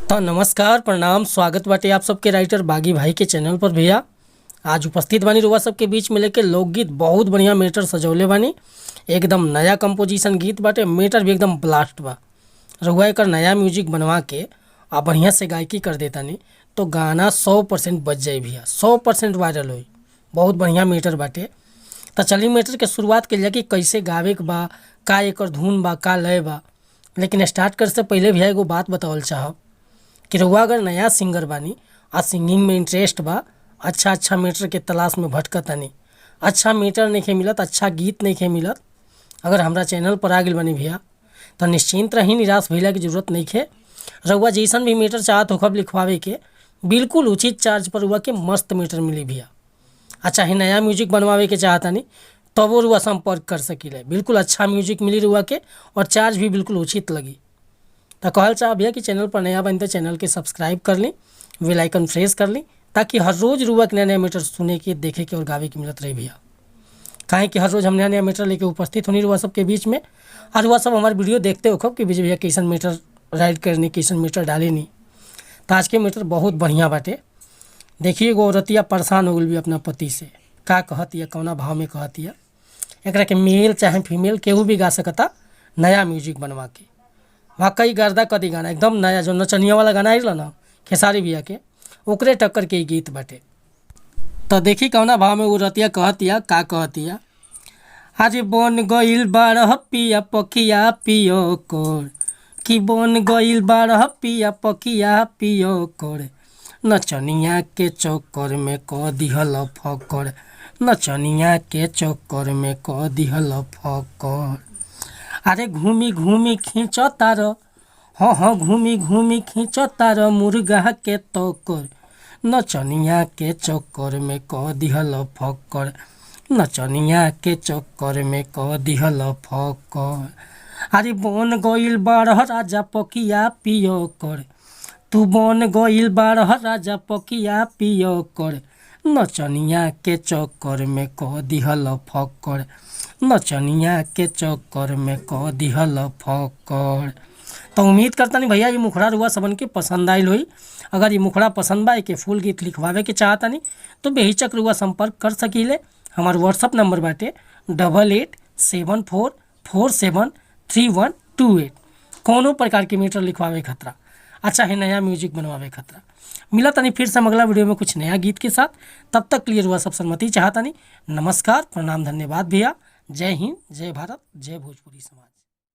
तो नमस्कार प्रणाम स्वागत बाटे आप सबके राइटर बागी भाई के चैनल पर। भैया आज उपस्थित बानी रउआ सबके बीच में लेके लोकगीत बहुत बढ़िया मेटर सजौले बानी। एकदम नया कंपोजिशन गीत बाटे, मेटर भी एकदम ब्लास्ट बा। रउआ एकर नया म्यूजिक बनवा के आ बढ़िया से गायकी कर देतानी तो गाना 100% बज जाई भैया, 100% वायरल होई। बहुत बढ़िया मेटर बाटे। तो चलिए मेटर के शुरुआत के लिए कि कैसे गावे के बा, का एकर धुन बा, का लय बा। लेकिन स्टार्ट करे से पहले भैया एगो बात बतावल चाहब कि रउआ अगर नया सिंगर बानी आ सिंगिंग में इंटरेस्ट बा, अच्छा मेटर के तलाश में भटकतानी, अच्छा मेटर नइखे मिलत, अच्छा गीत नइखे मिलत, अगर हमरा चैनल पर आ गइल बानी भैया तो निश्चिंत रही, निराश भइला की जरूरत नइखे। रउआ जैसन भी मेटर चाहत होखब लिखवावे के, बिल्कुल उचित चार्ज पर रउआ के मस्त मेटर मिली भैया। अच्छा ही नया म्यूजिक बनवावे के चाहतानी तबो रउआ संपर्क कर सकीले, बिल्कुल अच्छा म्यूजिक मिली रउआ के और चार्ज भी बिल्कुल उचित लगी। तो कहल चाह भैया कि चैनल पर नया बन तो चैनल के सब्सक्राइब कर ली, बेल आइकन प्रेस कर ली, ताकि हर रोज़ रुआ के नया नया मेटर सुने के, देखे के और गावे के मिलत रही भैया। काहे कि हर रोज़ हम नया नया मेटर लेके उपस्थित होनी रुआ सबके बीच में। और वह सब हमारे वीडियो देखते हो खब कि विजय भैया कैसन मेटर राइड करनी, कैसन मेटर डाली नहीं। तो आज के मेटर बहुत बढ़िया बाटे। देखिए एगो औरतिया परेशान हो गई भी अपना पति से, का कहतिया, कौना भाव में कहतिया। एकरा के मेल चाहे फीमेल केहू भी गा सकता नया म्यूजिक बनवा के। वाकई गर्दा कदी गाना एकदम नया, जो नचनिया वाला गाना आइल ना खेसारी भैया के, ओकरे टक्कर के गीत बाटे। तो देखी कौना भाव में उरतिया कहतिया, का कहतिया। अरे बन गइल बारह पिया पकिया पियो कोर, कि बन गइल बारह पिया पकिया पियो कोर, नचनिया के चक्कर में क दिहल फकर, नचनिया के चक्कर में क दिहल फकर। अरे घूमी घूमी खींच तार, हाँ घूमी घूमी खींच तार मुर्गा के तकर, नचनिया के चक्कर में क दिहल फकर, नचनिया के चक्कर में क दिहल फकर। अरे बन गइल बारह राजा पकिया पियो कर, तू बन गइल बारह राजा पकिया पियो कर, नचनिया के चक्कर में क दिहल फकर, नचनिया के चक्कर में क दिहल फकर। तो उम्मीद करता नहीं भैया ये मुखड़ा रुआ सबन के पसंद आयल होई। अगर ये मुखड़ा पसंद बा के फुल गीत लिखवावे के चाहता नहीं तो बेहिचक रुआ संपर्क कर सकीले। हमार व्हाट्सअप नंबर बाटे 8874473128। कोनो प्रकार के मीटर लिखवावे खतरा, अच्छा है नया म्यूजिक बनवावे खतरा। मिला तनी फिर से अगला वीडियो में कुछ नया गीत के साथ। तब तक क्लियर हुआ सब सहमति चाहता नहीं। नमस्कार प्रणाम धन्यवाद भैया। जय हिंद, जय भारत, जय भोजपुरी समाज।